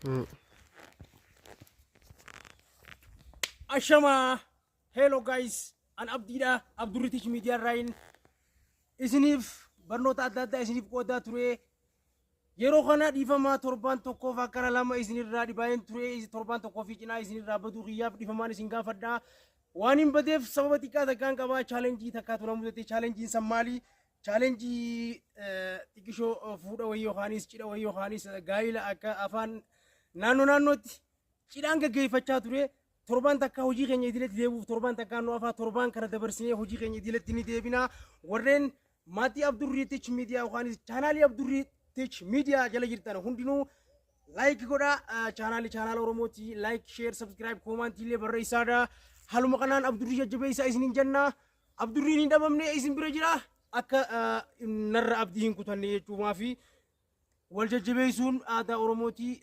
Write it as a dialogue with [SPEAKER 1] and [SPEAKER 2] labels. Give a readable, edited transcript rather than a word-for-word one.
[SPEAKER 1] Mm.
[SPEAKER 2] Ashama, hello guys, an Abdida, Abdurritish Media Rain. Isinif, barnoota adda addaa isiniif qoodaa ture. Yeroo kana dhiifama torban tokkoof akkana lama isinirraa dhibaayeen ture. Torban tokkoo fi cinaa isinirraa baduu xiyyaaf dhiifamaan isin gaafadha. Waan hin badeef sababa xiqqaa takkaan qabaa chaalenjii takkaatu na mudate. Chaalenjiin san maali? Chaalenjii xiqqishoo fuudha wayii yookaanis cidha wayii yookaanis gaa'ila akka afaan naannootti cidhaan gaggeeffachaa ture. Torban takka hojii keenya idileetti deebi'uuf torban takkaan nu afaa torban kana dabarsinee hojii keenya idileetti ni deebina. Warreen maatii Abdurritish Media yookaanis chaanaalii Abdurritish Media jala jirtan hundinuu like godha. Chaanaala Oromooti like share subscribe comment illee barreessaadha. Haluma kanaan Abdurri jajjabeessaa isinin jenna. Abdurriin hin dhabamne isin bira jira. Akka narra abdii hin kutanne jechuumaa fi wal jajjabeessuun aadaa Oromooti.